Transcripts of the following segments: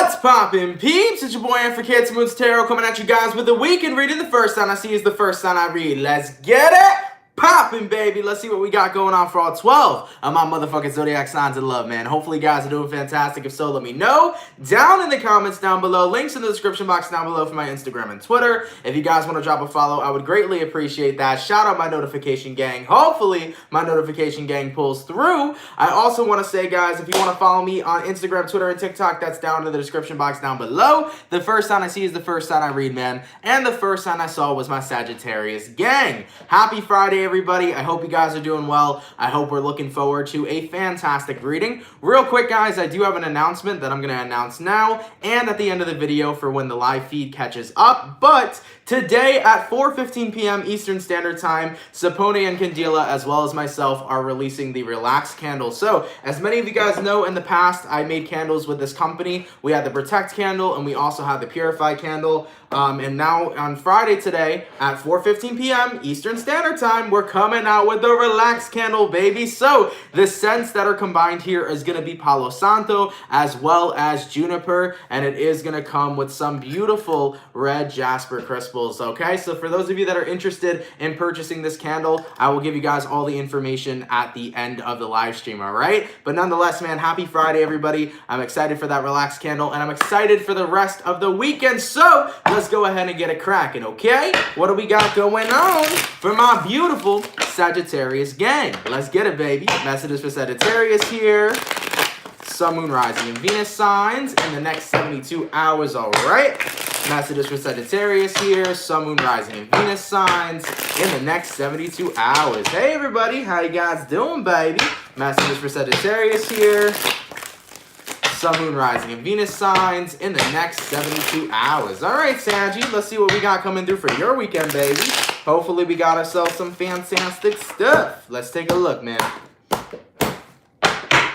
What's poppin', peeps? It's your boy for CancerMoonsTarot coming at you guys with the weekend reading. The first sign I see is the first sign I read. Let's get it poppin', baby. Let's see what we got going on for all 12 of my motherfucking zodiac signs of love, man. Hopefully you guys are doing fantastic. If so, let me know down in the comments down below. Links in the description box down below for my Instagram and Twitter. If you guys want to drop a follow, I would greatly appreciate that. Shout out my notification gang. Hopefully my notification gang pulls through. I also want to say, guys, if you want to follow me on Instagram, Twitter, and TikTok, that's down in the description box down below. The first sign I see is the first sign I read, man. And the first sign I saw was my Sagittarius gang. Happy Friday, everybody. I hope you guys are doing well. I hope we're looking forward to a fantastic reading. Real quick, guys, I do have an announcement that I'm going to announce now and at the end of the video for when the live feed catches up. But today at 4:15 p.m. Eastern Standard Time, Sapone and Candela, as well as myself, are releasing the Relax candle. So, as many of you guys know, in the past, I made candles with this company. We had the Protect candle, and we also had the Purify candle. And now, on Friday today, at 4:15 p.m. Eastern Standard Time, we're coming out with the Relax candle, baby. So, the scents that are combined here is going to be Palo Santo, as well as Juniper, and it is going to come with some beautiful red jasper crystals, okay? So, for those of you that are interested in purchasing this candle, I will give you guys all the information at the end of the live stream, all right? But nonetheless, man, happy Friday, everybody. I'm excited for that Relax candle, and I'm excited for the rest of the weekend. So, let's go ahead and get it cracking, okay? What do we got going on for my beautiful Sagittarius gang? Let's get it, baby. Messages for Sagittarius here. Sun, Moon, Rising, and Venus signs in the next 72 hours, all right? Messages for Sagittarius here. Sun, Moon, Rising, and Venus signs in the next 72 hours. Hey, everybody. How you guys doing, baby? Messages for Sagittarius here. Sun, Moon, Rising, and Venus signs in the next 72 hours. All right, Saggy, let's see what we got coming through for your weekend, baby. Hopefully we got ourselves some fantastic stuff. Let's take a look, man.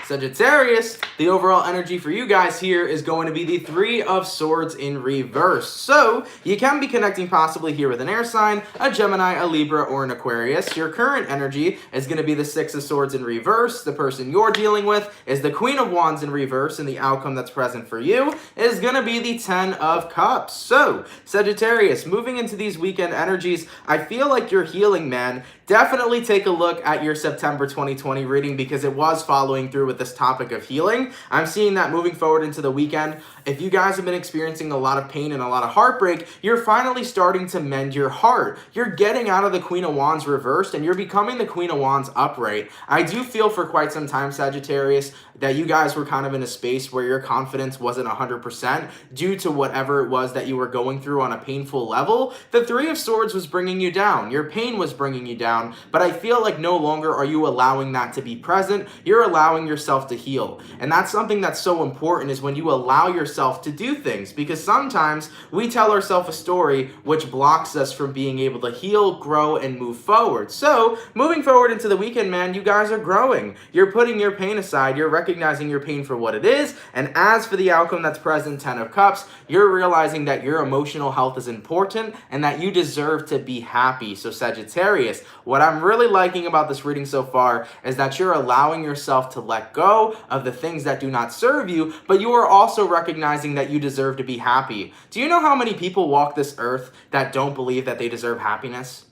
Sagittarius, the overall energy for you guys here is going to be the Three of Swords in reverse. So, you can be connecting possibly here with an air sign, a Gemini, a Libra, or an Aquarius. Your current energy is going to be the Six of Swords in reverse. The person you're dealing with is the Queen of Wands in reverse, and the outcome that's present for you is going to be the Ten of Cups. So, Sagittarius, moving into these weekend energies, I feel like you're healing, man. Definitely take a look at your September 2020 reading because it was following through with this topic of healing. I'm seeing that moving forward into the weekend. If you guys have been experiencing a lot of pain and a lot of heartbreak, you're finally starting to mend your heart. You're getting out of the Queen of Wands reversed and you're becoming the Queen of Wands upright. I do feel for quite some time, Sagittarius, that you guys were kind of in a space where your confidence wasn't 100% due to whatever it was that you were going through on a painful level. The Three of Swords was bringing you down. Your pain was bringing you down, but I feel like no longer are you allowing that to be present. You're allowing yourself to heal. And that's something that's so important is when you allow yourself to do things, because sometimes we tell ourselves a story which blocks us from being able to heal, grow, and move forward. So, moving forward into the weekend, man, you guys are growing. You're putting your pain aside. You're recognizing your pain for what it is. And as for the outcome that's present, Ten of Cups, you're realizing that your emotional health is important and that you deserve to be happy. So, Sagittarius, what I'm really liking about this reading so far is that you're allowing yourself to let go of the things that do not serve you, but you are also recognizing that you deserve to be happy. Do you know how many people walk this earth that don't believe that they deserve happiness?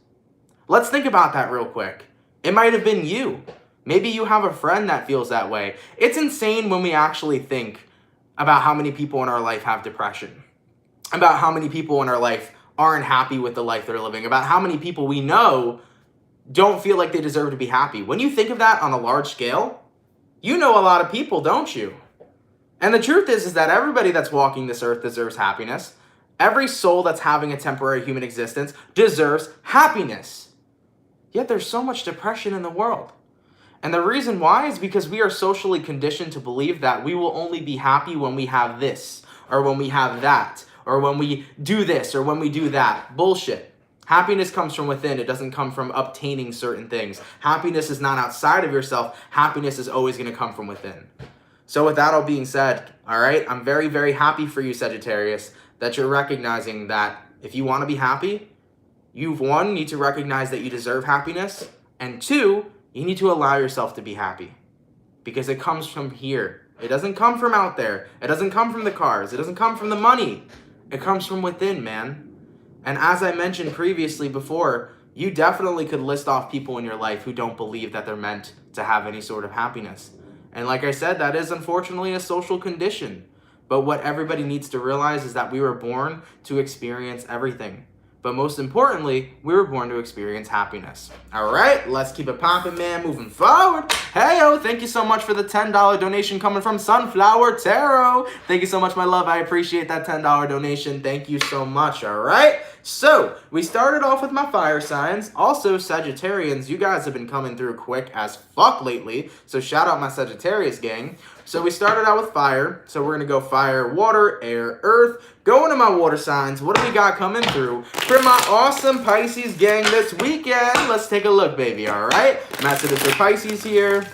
Let's think about that real quick. It might have been you. Maybe you have a friend that feels that way. It's insane when we actually think about how many people in our life have depression, about how many people in our life aren't happy with the life they're living, about how many people we know don't feel like they deserve to be happy. When you think of that on a large scale, you know a lot of people, don't you? And the truth is that everybody that's walking this earth deserves happiness. Every soul that's having a temporary human existence deserves happiness. Yet there's so much depression in the world. And the reason why is because we are socially conditioned to believe that we will only be happy when we have this, or when we have that, or when we do this, or when we do that. Bullshit. Happiness comes from within. It doesn't come from obtaining certain things. Happiness is not outside of yourself. Happiness is always going to come from within. So with that all being said, all right, I'm very, very happy for you, Sagittarius, that you're recognizing that if you want to be happy, you, one, need to recognize that you deserve happiness, and two, you need to allow yourself to be happy because it comes from here. It doesn't come from out there. It doesn't come from the cars. It doesn't come from the money. It comes from within, man. And as I mentioned previously before, you definitely could list off people in your life who don't believe that they're meant to have any sort of happiness. And like I said, that is unfortunately a social condition. But what everybody needs to realize is that we were born to experience everything. But most importantly, we were born to experience happiness. All right, let's keep it popping, man, moving forward. Hey-o, thank you so much for the $10 donation coming from Sunflower Tarot. Thank you so much, my love. I appreciate that $10 donation. Thank you so much, all right? So, we started off with my fire signs. Also, Sagittarians, you guys have been coming through quick as fuck lately. So, shout out my Sagittarius gang. So, we started out with fire. So, we're going to go fire, water, air, earth. Going to my water signs, what do we got coming through for my awesome Pisces gang this weekend? Let's take a look, baby, all right? Messages for Pisces here.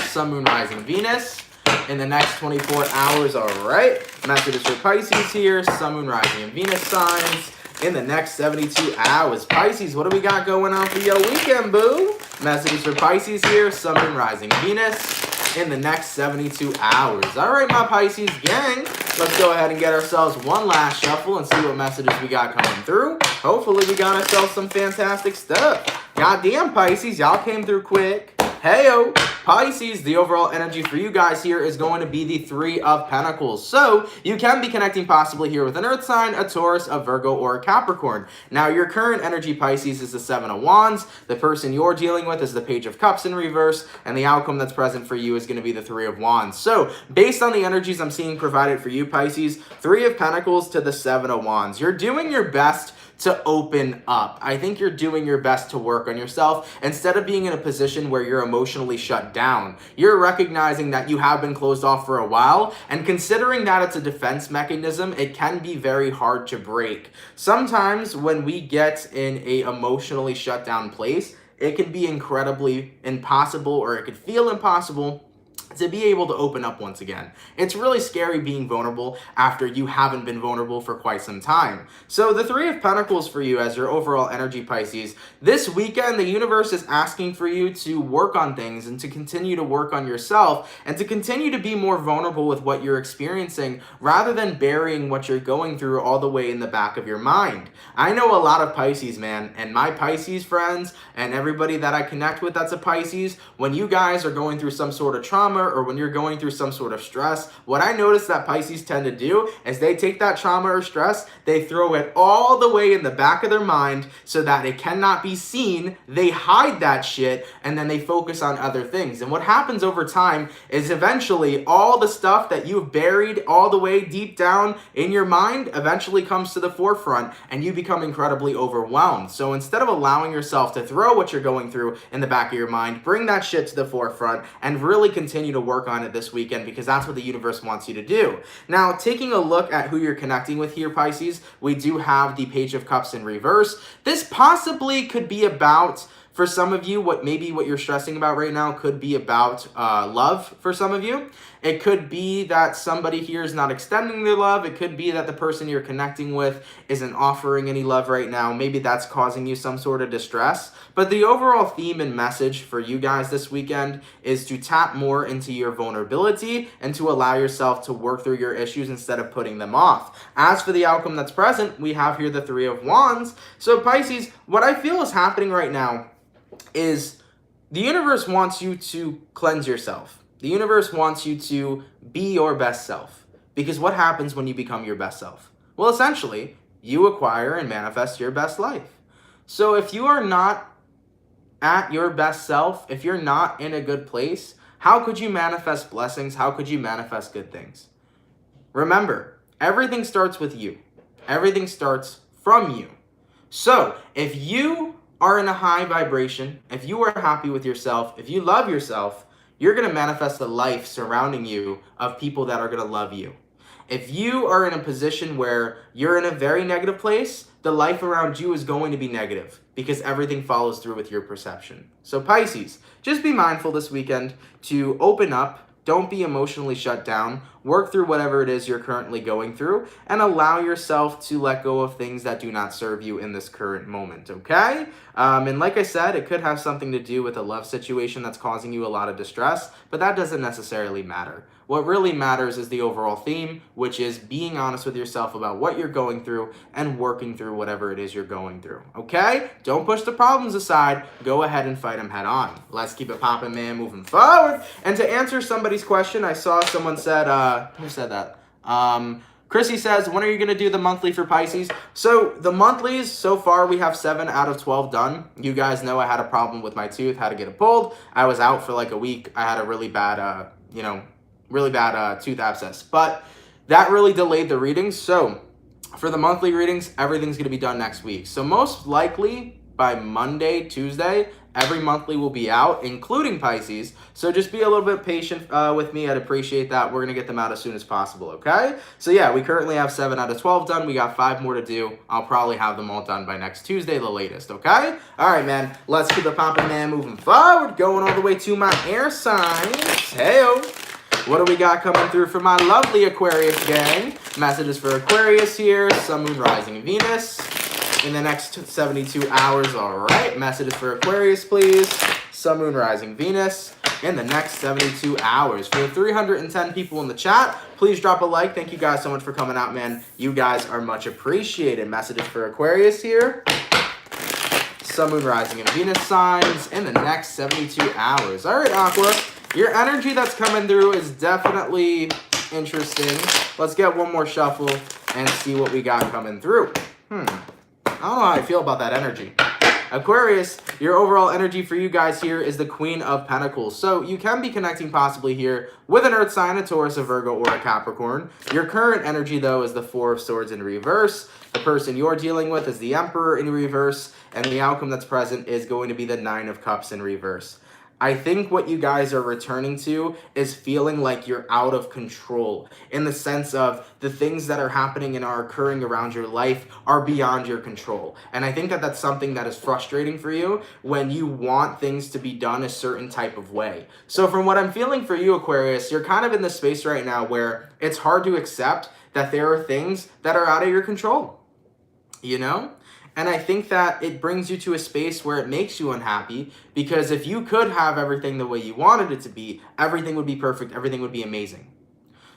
Sun, Moon, Rising, Venus in the next 24 hours, all right? Messages for Pisces here. Sun, Moon, Rising, and Venus signs in the next 72 hours. Pisces, what do we got going on for your weekend, boo? Messages for Pisces here. Sun, Moon, Rising, Venus in the next 72 hours. All right, my Pisces gang, let's go ahead and get ourselves one last shuffle and see what messages we got coming through. Hopefully we got ourselves some fantastic stuff. Goddamn, Pisces, y'all came through quick. Heyo, Pisces, the overall energy for you guys here is going to be the Three of Pentacles. So, you can be connecting possibly here with an Earth sign, a Taurus, a Virgo, or a Capricorn. Now, your current energy, Pisces, is the Seven of Wands. The person you're dealing with is the Page of Cups in reverse, and the outcome that's present for you is going to be the Three of Wands. So, based on the energies I'm seeing provided for you, Pisces, Three of Pentacles to the Seven of Wands. You're doing your best to open up. I think you're doing your best to work on yourself instead of being in a position where you're emotionally shut down. You're recognizing that you have been closed off for a while, and considering that it's a defense mechanism, it can be very hard to break. Sometimes when we get in a emotionally shut down place, it can be incredibly impossible, or it could feel impossible to be able to open up once again. It's really scary being vulnerable after you haven't been vulnerable for quite some time. So the Three of Pentacles for you as your overall energy, Pisces, this weekend the universe is asking for you to work on things and to continue to work on yourself and to continue to be more vulnerable with what you're experiencing rather than burying what you're going through all the way in the back of your mind. I know a lot of Pisces, man, and my Pisces friends and everybody that I connect with that's a Pisces, when you guys are going through some sort of trauma or when you're going through some sort of stress, what I notice that Pisces tend to do is they take that trauma or stress, they throw it all the way in the back of their mind so that it cannot be seen. They hide that shit and then they focus on other things. And what happens over time is eventually all the stuff that you've buried all the way deep down in your mind eventually comes to the forefront and you become incredibly overwhelmed. So instead of allowing yourself to throw what you're going through in the back of your mind, bring that shit to the forefront and really continue to work on it this weekend, because that's what the universe wants you to do. Now, taking a look at who you're connecting with here, Pisces, we do have the Page of Cups in reverse. This possibly could be about, for some of you, what you're stressing about right now could be about love for some of you. It could be that somebody here is not extending their love. It could be that the person you're connecting with isn't offering any love right now. Maybe that's causing you some sort of distress. But the overall theme and message for you guys this weekend is to tap more into your vulnerability and to allow yourself to work through your issues instead of putting them off. As for the outcome that's present, we have here the Three of Wands. So Pisces, what I feel is happening right now is the universe wants you to cleanse yourself. The universe wants you to be your best self. Because what happens when you become your best self? Well, essentially, you acquire and manifest your best life. So if you are not at your best self, if you're not in a good place, how could you manifest blessings? How could you manifest good things? Remember, everything starts with you. Everything starts from you. So if you are in a high vibration, if you are happy with yourself, if you love yourself, you're going to manifest a life surrounding you of people that are going to love you. If you are in a position where you're in a very negative place, the life around you is going to be negative because everything follows through with your perception. So Pisces, just be mindful this weekend to open up. Don't be emotionally shut down. Work through whatever it is you're currently going through and allow yourself to let go of things that do not serve you in this current moment, okay? And like I said, it could have something to do with a love situation that's causing you a lot of distress, but that doesn't necessarily matter. What really matters is the overall theme, which is being honest with yourself about what you're going through and working through whatever it is you're going through, okay? Don't push the problems aside. Go ahead and fight them head on. Let's keep it popping, man, moving forward. And to answer somebody's question, I saw someone said, who said that? Chrissy says, when are you going to do the monthly for Pisces? So the monthlies, so far we have 7 out of 12 done. You guys know I had a problem with my tooth, had to get it pulled. I was out for like a week. I had a really bad, tooth abscess. But that really delayed the readings. So for the monthly readings, everything's going to be done next week. So most likely by Monday, Tuesday, every monthly will be out, including Pisces. So just be a little bit patient with me. I'd appreciate that. We're going to get them out as soon as possible, okay? So yeah, we currently have 7 out of 12 done. We got 5 more to do. I'll probably have them all done by next Tuesday, the latest, okay? All right, man. Let's keep it popping, man, moving forward. Going all the way to my air signs. Hey-o. What do we got coming through for my lovely Aquarius gang? Messages for Aquarius here. Sun, Moon, Rising, and Venus in the next 72 hours. All right, messages for Aquarius, please. Sun, Moon, Rising, Venus in the next 72 hours. For the 310 people in the chat, please drop a like. Thank you guys so much for coming out, man. You guys are much appreciated. Messages for Aquarius here. Sun, Moon, Rising, and Venus signs in the next 72 hours. All right, Aqua, your energy that's coming through is definitely interesting. Let's get one more shuffle and see what we got coming through. I don't know how I feel about that energy. Aquarius, your overall energy for you guys here is the Queen of Pentacles. So you can be connecting possibly here with an Earth sign, a Taurus, a Virgo, or a Capricorn. Your current energy, though, is the Four of Swords in reverse. The person you're dealing with is the Emperor in reverse. And the outcome that's present is going to be the Nine of Cups in reverse. I think what you guys are returning to is feeling like you're out of control in the sense of the things that are happening and are occurring around your life are beyond your control. And I think that that's something that is frustrating for you when you want things to be done a certain type of way. So from what I'm feeling for you, Aquarius, you're kind of in this space right now where it's hard to accept that there are things that are out of your control, you know? And I think that it brings you to a space where it makes you unhappy, because if you could have everything the way you wanted it to be, everything would be perfect, everything would be amazing.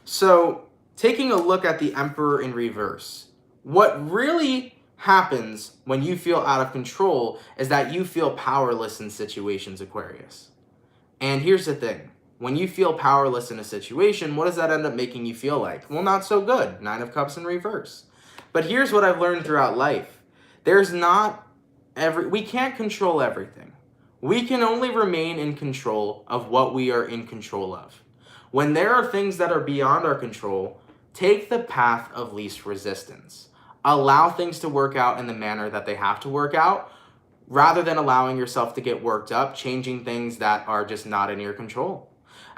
So taking a look at the Emperor in reverse, what really happens when you feel out of control is that you feel powerless in situations, Aquarius. And here's the thing. When you feel powerless in a situation, what does that end up making you feel like? Well, not so good. Nine of Cups in reverse. But here's what I've learned throughout life. We can't control everything. We can only remain in control of what we are in control of. When there are things that are beyond our control, take the path of least resistance. Allow things to work out in the manner that they have to work out, rather than allowing yourself to get worked up, changing things that are just not in your control.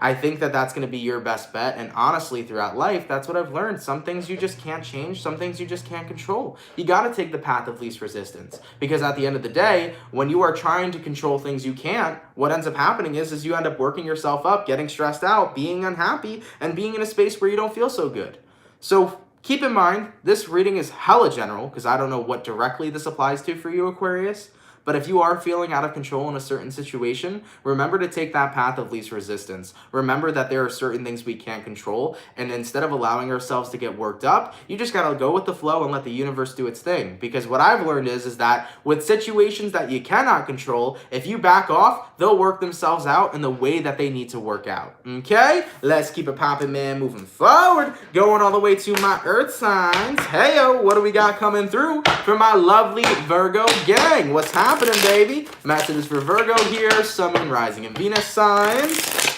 I think that that's going to be your best bet. And honestly, throughout life, that's what I've learned. Some things you just can't change. Some things you just can't control. You got to take the path of least resistance. Because at the end of the day, when you are trying to control things you can't, what ends up happening is you end up working yourself up, getting stressed out, being unhappy, and being in a space where you don't feel so good. So keep in mind, this reading is hella general, because I don't know what directly this applies to for you, Aquarius. But if you are feeling out of control in a certain situation, remember to take that path of least resistance. Remember that there are certain things we can't control, and instead of allowing ourselves to get worked up, you just gotta go with the flow and let the universe do its thing. Because what I've learned is that with situations that you cannot control, if you back off, they'll work themselves out in the way that they need to work out. Okay? Let's keep it popping, man, moving forward. Going all the way to my Earth signs. Hey-o, what do we got coming through for my lovely Virgo gang? What's happening, baby? Messages for Virgo here. Sun, Moon, Rising, and Venus signs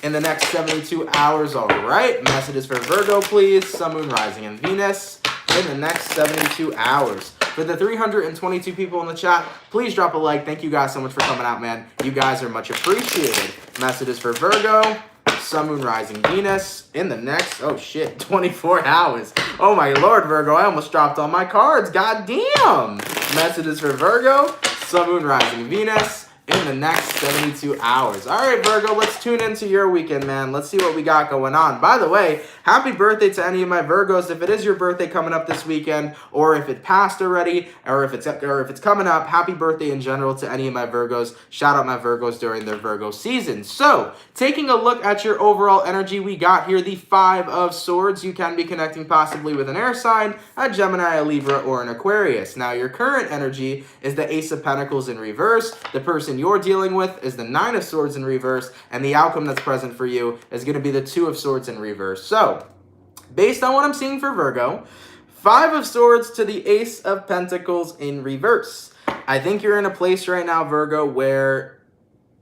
in the next 72 hours. All right. Messages for Virgo, please. Sun, Moon, Rising, and Venus in the next 72 hours. For the 322 people in the chat, please drop a like. Thank you guys so much for coming out, man. You guys are much appreciated. Messages for Virgo. Sun, Moon, Rising, Venus in the next, 24 hours. Oh my Lord, Virgo, I almost dropped all my cards. God damn. Messages for Virgo, Sun, Moon, Rising, Venus in the next 72 hours. All right, Virgo, let's tune into your weekend, man. Let's see what we got going on. By the way, happy birthday to any of my Virgos. If it is your birthday coming up this weekend, or if it passed already, or if it's coming up, happy birthday in general to any of my Virgos. Shout out my Virgos during their Virgo season. So, taking a look at your overall energy, we got here the Five of Swords. You can be connecting possibly with an air sign, a Gemini, a Libra, or an Aquarius. Now, your current energy is the Ace of Pentacles in reverse. The person you're dealing with is the Nine of Swords in reverse, and the outcome that's present for you is going to be the Two of Swords in reverse. So, based on what I'm seeing for Virgo, Five of Swords to the Ace of Pentacles in reverse. I think you're in a place right now, Virgo, where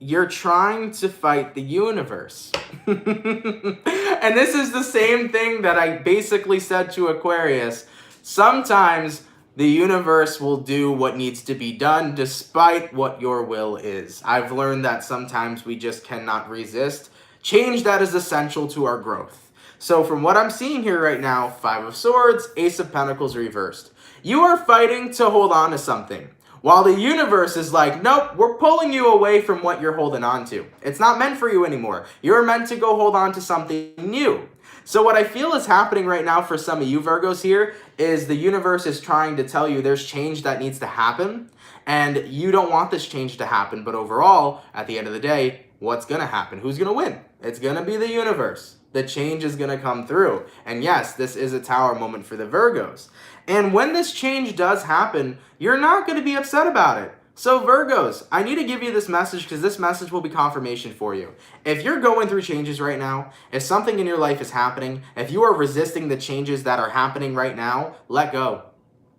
you're trying to fight the universe. And this is the same thing that I basically said to Aquarius. Sometimes the universe will do what needs to be done despite what your will is. I've learned that sometimes we just cannot resist change that is essential to our growth. So from what I'm seeing here right now, Five of Swords, Ace of Pentacles reversed. You are fighting to hold on to something, while the universe is like, nope, we're pulling you away from what you're holding on to. It's not meant for you anymore. You're meant to go hold on to something new. So what I feel is happening right now for some of you Virgos here is the universe is trying to tell you there's change that needs to happen, and you don't want this change to happen. But overall, at the end of the day, what's going to happen? Who's going to win? It's going to be the universe. The change is going to come through. And yes, this is a Tower moment for the Virgos. And when this change does happen, you're not going to be upset about it. So Virgos, I need to give you this message because this message will be confirmation for you. If you're going through changes right now, if something in your life is happening, if you are resisting the changes that are happening right now, let go.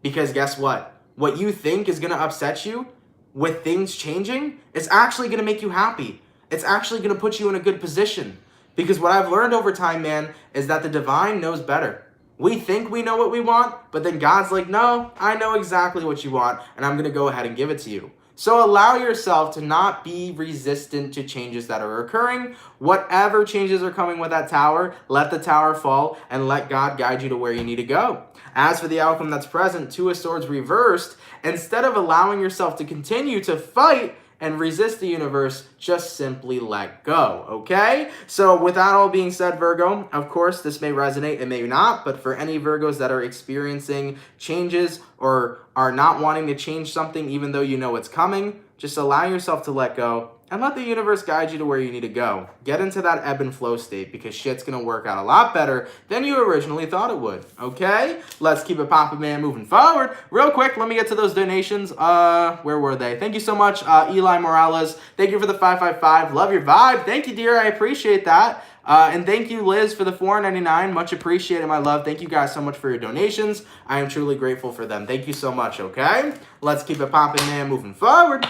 Because guess what? What you think is going to upset you with things changing is actually going to make you happy. It's actually going to put you in a good position. Because what I've learned over time, man, is that the divine knows better. We think we know what we want, but then God's like, no, I know exactly what you want, and I'm going to go ahead and give it to you. So allow yourself to not be resistant to changes that are occurring. Whatever changes are coming with that tower, let the tower fall and let God guide you to where you need to go. As for the outcome that's present, Two of Swords reversed, instead of allowing yourself to continue to fight and resist the universe, just simply let go, okay? So with that all being said, Virgo, of course, this may resonate, it may not, but for any Virgos that are experiencing changes or are not wanting to change something even though you know it's coming, just allow yourself to let go and let the universe guide you to where you need to go. Get into that ebb and flow state because shit's gonna work out a lot better than you originally thought it would, okay? Let's keep it poppin', man, moving forward. Real quick, let me get to those donations. Where were they? Thank you so much, Eli Morales. Thank you for the 555. Love your vibe. Thank you, dear. I appreciate that. And thank you, Liz, for the $4.99. Much appreciated, my love. Thank you guys so much for your donations. I am truly grateful for them. Thank you so much, okay? Let's keep it poppin', man, moving forward.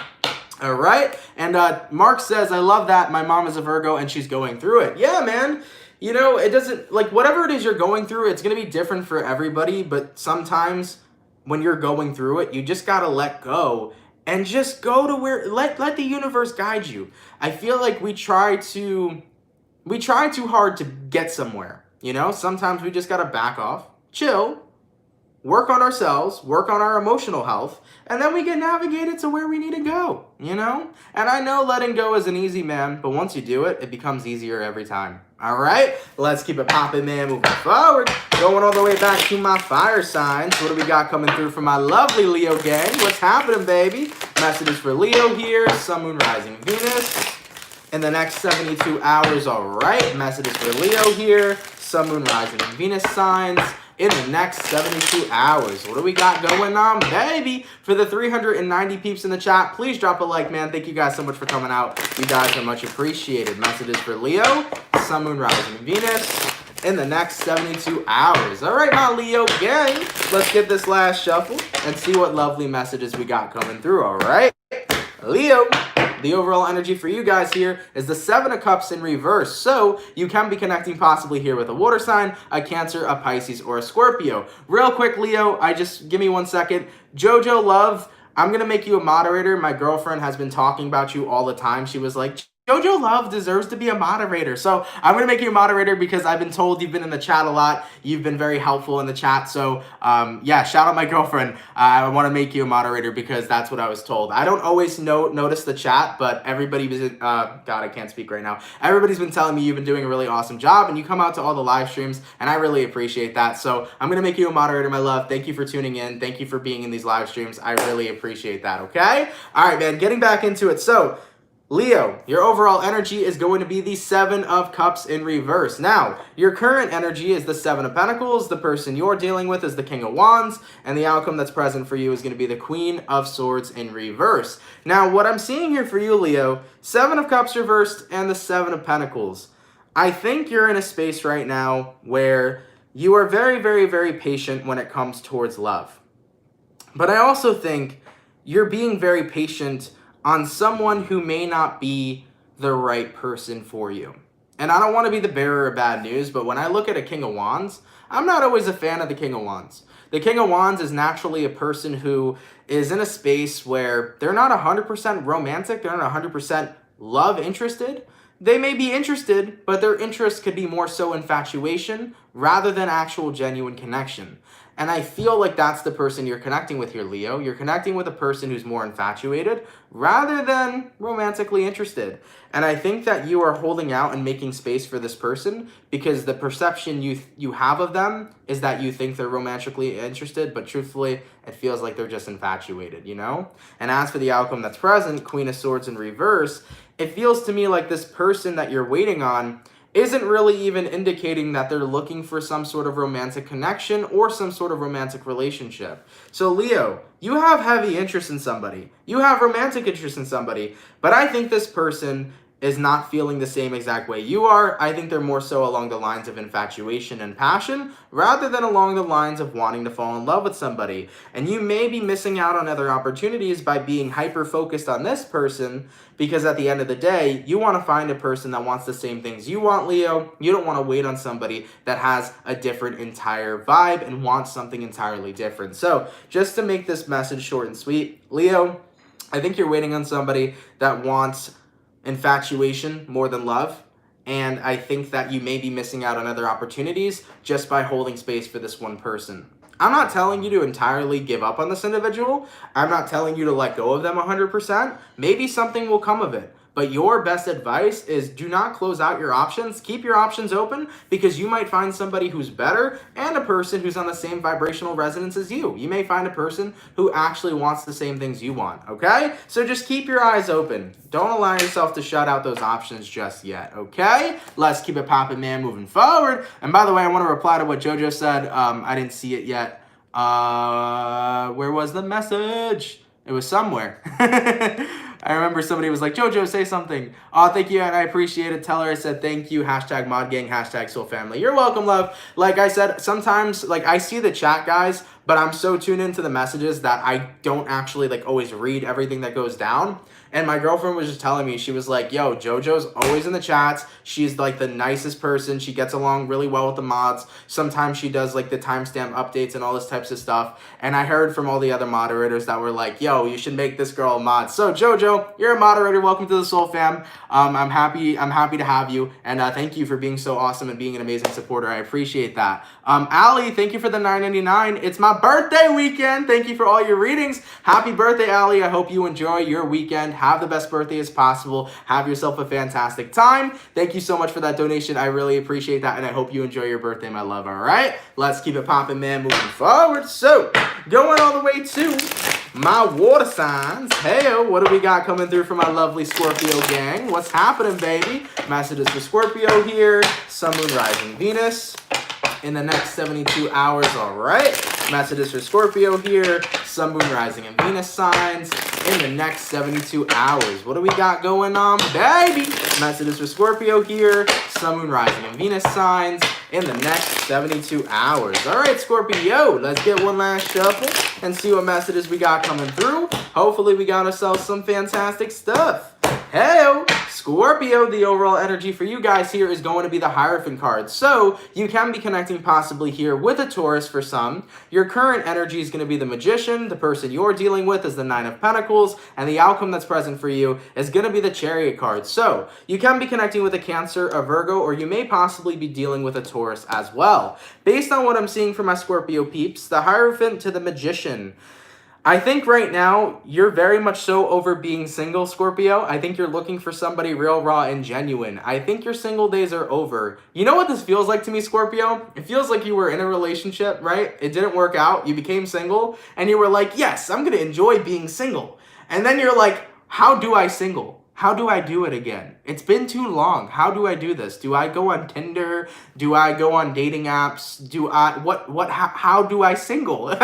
All right. And Mark says, I love that. My mom is a Virgo and she's going through it. Yeah, man. You know, it doesn't, like, whatever it is you're going through, it's going to be different for everybody. But sometimes when you're going through it, you just got to let go and just go to where, let the universe guide you. I feel like we try too hard to get somewhere. You know, sometimes we just got to back off, chill, work on ourselves, work on our emotional health, and then we get navigated to where we need to go, you know? And I know letting go isn't easy, man, but once you do it, it becomes easier every time. All right? Let's keep it poppin', man, moving forward. Going all the way back to my fire signs. What do we got coming through for my lovely Leo gang? What's happening, baby? Messages for Leo here. Sun, Moon, Rising, Venus. In the next 72 hours, all right. Messages for Leo here. Sun, Moon, Rising, Venus signs. In the next 72 hours. What do we got going on, baby? For the 390 peeps in the chat, please drop a like, man. Thank you guys so much for coming out. You guys are much appreciated. Messages for Leo, Sun, Moon, Rising, Venus. In the next 72 hours. All right, my Leo gang. Let's get this last shuffle and see what lovely messages we got coming through, all right? Leo. The overall energy for you guys here is the Seven of Cups in reverse. So you can be connecting possibly here with a water sign, a Cancer, a Pisces, or a Scorpio. Real quick, Leo, give me 1 second. Jojo Love, I'm going to make you a moderator. My girlfriend has been talking about you all the time. She was like, Jojo Love deserves to be a moderator. So I'm going to make you a moderator because I've been told you've been in the chat a lot. You've been very helpful in the chat. So yeah, shout out my girlfriend. I want to make you a moderator because that's what I was told. I don't always notice the chat, but everybody was, God, I can't speak right now. Everybody's been telling me you've been doing a really awesome job and you come out to all the live streams and I really appreciate that. So I'm going to make you a moderator, my love. Thank you for tuning in. Thank you for being in these live streams. I really appreciate that. Okay. All right, man, getting back into it. So Leo, your overall energy is going to be the Seven of Cups in reverse. Now, your current energy is the Seven of Pentacles, the person you're dealing with is the King of Wands, and the outcome that's present for you is going to be the Queen of Swords in reverse. Now, what I'm seeing here for you, Leo, Seven of Cups reversed and the Seven of Pentacles. I think you're in a space right now where you are very, very, very patient when it comes towards love. But I also think you're being very patient on someone who may not be the right person for you. And I don't want to be the bearer of bad news, but when I look at a King of Wands, I'm not always a fan of the King of Wands. The King of Wands is naturally a person who is in a space where they're not 100% romantic, they're not 100% love interested. They may be interested, but their interest could be more so infatuation rather than actual genuine connection. And I feel like that's the person you're connecting with here, Leo. You're connecting with a person who's more infatuated rather than romantically interested. And I think that you are holding out and making space for this person because the perception you have of them is that you think they're romantically interested, but truthfully, it feels like they're just infatuated, you know? And as for the outcome that's present, Queen of Swords in reverse, it feels to me like this person that you're waiting on isn't really even indicating that they're looking for some sort of romantic connection or some sort of romantic relationship. So Leo, you have heavy interest in somebody. You have romantic interest in somebody, but I think this person is not feeling the same exact way you are. I think they're more so along the lines of infatuation and passion rather than along the lines of wanting to fall in love with somebody. And you may be missing out on other opportunities by being hyper-focused on this person because at the end of the day, you want to find a person that wants the same things you want, Leo. You don't want to wait on somebody that has a different entire vibe and wants something entirely different. So just to make this message short and sweet, Leo, I think you're waiting on somebody that wants infatuation more than love, and I think that you may be missing out on other opportunities just by holding space for this one person. I'm not telling you to entirely give up on this individual. I'm not telling you to let go of them 100%. Maybe something will come of it. But your best advice is do not close out your options. Keep your options open because you might find somebody who's better and a person who's on the same vibrational resonance as you. You may find a person who actually wants the same things you want, okay? So just keep your eyes open. Don't allow yourself to shut out those options just yet, okay? Let's keep it poppin', man, moving forward. And by the way, I want to reply to what JoJo said. I didn't see it yet. Where was the message? It was somewhere. I remember somebody was like, JoJo, say something. Oh, thank you, and I appreciate it. Tell her I said thank you. Hashtag mod gang, hashtag soul family. You're welcome, love. Like I said, sometimes, like, I see the chat, guys, but I'm so tuned into the messages that I don't actually, like, always read everything that goes down. And my girlfriend was just telling me, she was like, yo, JoJo's always in the chats. She's like the nicest person. She gets along really well with the mods. Sometimes she does like the timestamp updates and all this types of stuff. And I heard from all the other moderators that were like, yo, you should make this girl a mod. So JoJo, you're a moderator. Welcome to the Soul Fam. I'm happy to have you. And thank you for being so awesome and being an amazing supporter. I appreciate that. Allie, thank you for the $9.99. It's my birthday weekend. Thank you for all your readings. Happy birthday, Allie. I hope you enjoy your weekend. Have the best birthday as possible. Have yourself a fantastic time. Thank you so much for that donation. I really appreciate that, and I hope you enjoy your birthday, my love, all right? Let's keep it popping, man, moving forward. So, going all the way to my water signs. Hey, what do we got coming through for my lovely Scorpio gang? What's happening, baby? Messages for Scorpio here. Sun, Moon, Rising, Venus in the next 72 hours, all right? Messages for Scorpio here. Sun, Moon, Rising, and Venus signs in the next 72 hours. What do we got going on, baby? Messages for Scorpio here. Sun, Moon, Rising, and Venus signs in the next 72 hours. All right, Scorpio, let's get one last shuffle and see what messages we got coming through. Hopefully we got ourselves some fantastic stuff. Hey, Scorpio, the overall energy for you guys here is going to be the Hierophant card. So you can be connecting possibly here with a Taurus for some. Your current energy is going to be the Magician. The person you're dealing with is the Nine of Pentacles. And the outcome that's present for you is going to be the Chariot card. So you can be connecting with a Cancer, a Virgo, or you may possibly be dealing with a Taurus as well. Based on what I'm seeing from my Scorpio peeps, the Hierophant to the Magician. I think right now, you're very much so over being single, Scorpio. I think you're looking for somebody real, raw, and genuine. I think your single days are over. You know what this feels like to me, Scorpio? It feels like you were in a relationship, right? It didn't work out. You became single, and you were like, yes, I'm going to enjoy being single. And then you're like, how do I single? How do I do it again? It's been too long. How do I do this? Do I go on Tinder? Do I go on dating apps? How do I single?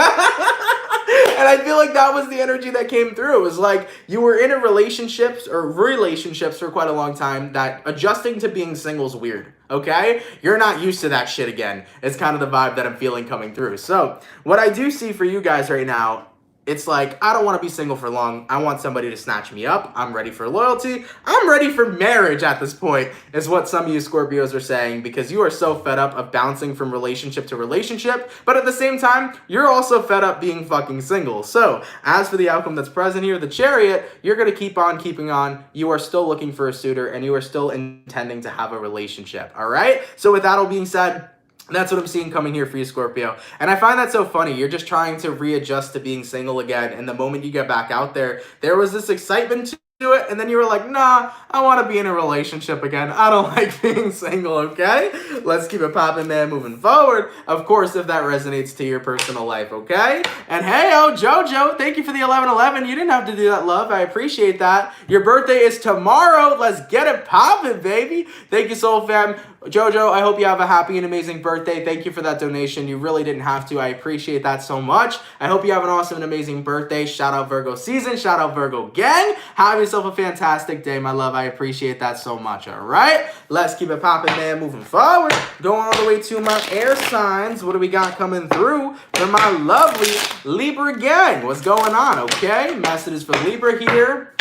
And I feel like that was the energy that came through. It was like you were in a relationships for quite a long time that adjusting to being single is weird, okay? You're not used to that shit again. It's kind of the vibe that I'm feeling coming through. So what I do see for you guys right now, it's like, I don't want to be single for long. I want somebody to snatch me up. I'm ready for loyalty. I'm ready for marriage at this point, is what some of you Scorpios are saying, because you are so fed up of bouncing from relationship to relationship. But at the same time, you're also fed up being fucking single. So as for the outcome that's present here, the Chariot, you're going to keep on keeping on. You are still looking for a suitor, and you are still intending to have a relationship. All right? So with that all being said, that's what I'm seeing coming here for you, Scorpio. And I find that so funny. You're just trying to readjust to being single again. And the moment you get back out there, there was this excitement to it. And then you were like, nah, I want to be in a relationship again. I don't like being single, okay? Let's keep it popping, man, moving forward. Of course, if that resonates to your personal life, okay? And hey, Jojo, thank you for the 1111. You didn't have to do that, love. I appreciate that. Your birthday is tomorrow. Let's get it popping, baby. Thank you, Soul Fam. Jojo, I hope you have a happy and amazing birthday. Thank you for that donation. You really didn't have to. I appreciate that so much. I hope you have an awesome and amazing birthday. Shout out Virgo season. Shout out Virgo gang. Have yourself a fantastic day, my love. I appreciate that so much, all right? Let's keep it popping, man, moving forward. Going all the way to my air signs. What do we got coming through for my lovely Libra gang? What's going on, okay? Messages for Libra here.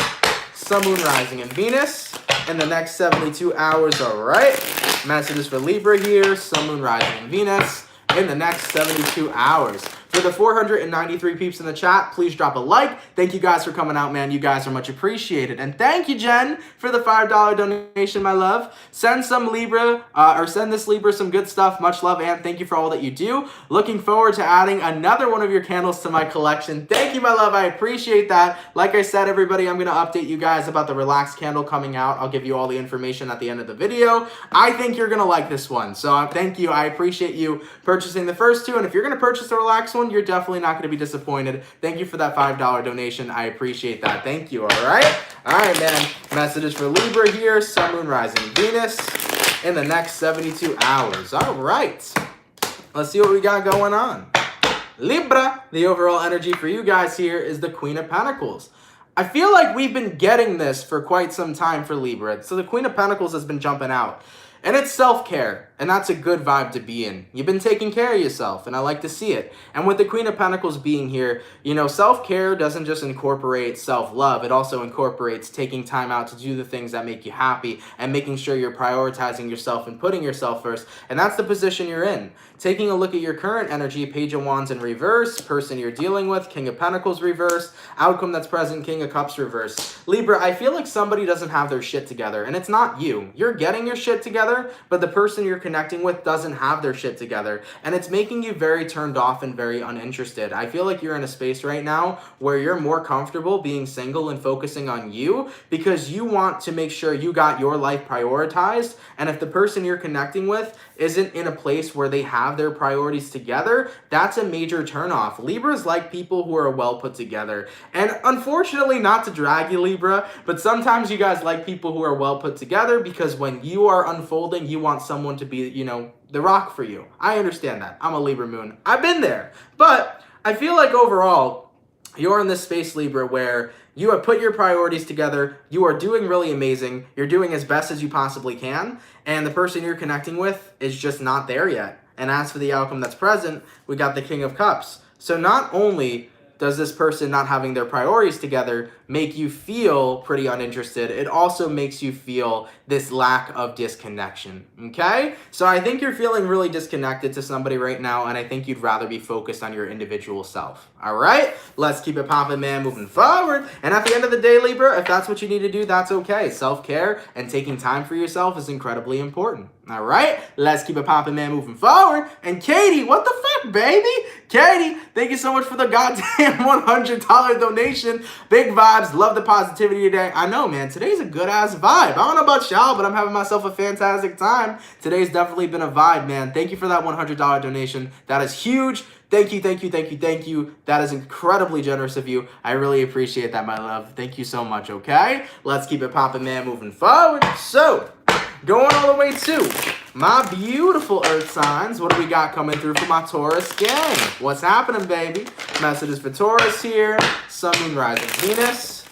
Sun, Moon, Rising, and Venus in the next 72 hours, all right? Messages for Libra here, Sun, Moon, Rising, and Venus in the next 72 hours. For the 493 peeps in the chat, please drop a like. Thank you guys for coming out, man. You guys are much appreciated. And thank you, Jen, for the $5 donation, my love. Send some Libra, or send this Libra some good stuff. Much love, and thank you for all that you do. Looking forward to adding another one of your candles to my collection. Thank you, my love. I appreciate that. Like I said, everybody, I'm going to update you guys about the Relax candle coming out. I'll give you all the information at the end of the video. I think you're going to like this one. So thank you. I appreciate you purchasing the first two. And if you're going to purchase the Relax one, you're definitely not going to be disappointed. Thank you for that $5 donation. I appreciate that. Thank you. All right. All right, man. Messages for Libra here. Sun, Moon, Rising, Venus in the next 72 hours. All right. Let's see what we got going on. Libra, the overall energy for you guys here is the Queen of Pentacles. I feel like we've been getting this for quite some time for Libra. So the Queen of Pentacles has been jumping out. And it's self-care, and that's a good vibe to be in. You've been taking care of yourself, and I like to see it. And with the Queen of Pentacles being here, you know, self-care doesn't just incorporate self-love. It also incorporates taking time out to do the things that make you happy and making sure you're prioritizing yourself and putting yourself first. And that's the position you're in. Taking a look at your current energy, Page of Wands in reverse, person you're dealing with, King of Pentacles reverse, outcome that's present, King of Cups reverse. Libra, I feel like somebody doesn't have their shit together, and it's not you. You're getting your shit together, but the person you're connecting with doesn't have their shit together, and it's making you very turned off and very uninterested. I feel like you're in a space right now where you're more comfortable being single and focusing on you because you want to make sure you got your life prioritized, and if the person you're connecting with isn't in a place where they have their priorities together, that's a major turnoff. Libras like people who are well put together. And unfortunately, not to drag you, Libra, but sometimes you guys like people who are well put together because when you are unfolding, you want someone to be, you know, the rock for you. I understand that. I'm a Libra moon. I've been there. But I feel like overall, you're in this space, Libra, where you have put your priorities together, you are doing really amazing, you're doing as best as you possibly can, and the person you're connecting with is just not there yet. And as for the outcome that's present, we got the King of Cups. So not only does this person not having their priorities together make you feel pretty uninterested, it also makes you feel this lack of disconnection, okay? So I think you're feeling really disconnected to somebody right now, and I think you'd rather be focused on your individual self, all right? Let's keep it poppin', man, moving forward. And at the end of the day, Libra, if that's what you need to do, that's okay. Self-care and taking time for yourself is incredibly important, all right? Let's keep it poppin', man, moving forward. And Katie, what the fuck, baby? Katie, thank you so much for the goddamn $100 donation. Big vibes. Love the positivity today. I know, man. Today's a good-ass vibe. I don't know about y'all, but I'm having myself a fantastic time. Today's definitely been a vibe, man. Thank you for that $100 donation. That is huge. Thank you, thank you, thank you, thank you. That is incredibly generous of you. I really appreciate that, my love. Thank you so much, okay? Let's keep it poppin', man, moving forward. So, going all the way to my beautiful earth signs. What do we got coming through for my Taurus gang? What's happening, baby? Messages for Taurus here. Sun, Moon, Rising, Venus.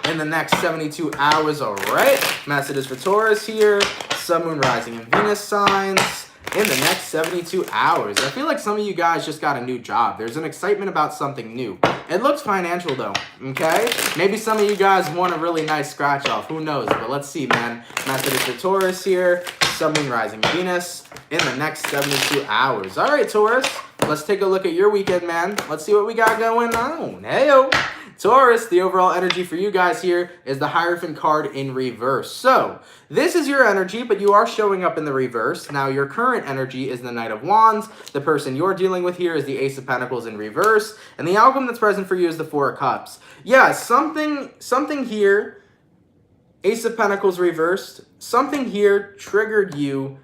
In the next 72 hours, all right. Messages for Taurus here. Sun, Moon, Rising, and Venus signs. In the next 72 hours. I feel like some of you guys just got a new job. There's an excitement about something new. It looks financial though, okay? Maybe some of you guys want a really nice scratch off. Who knows? But let's see, man. Messages for Taurus here. Sun, Moon, Rising, Venus. In the next 72 hours. All right, Taurus. Let's take a look at your weekend, man. Let's see what we got going on. Hey-o. Taurus, the overall energy for you guys here is the Hierophant card in reverse. So, this is your energy, but you are showing up in the reverse. Now, your current energy is the Knight of Wands. The person you're dealing with here is the Ace of Pentacles in reverse. And the outcome that's present for you is the Four of Cups. Yeah, something here, Ace of Pentacles reversed, something here triggered you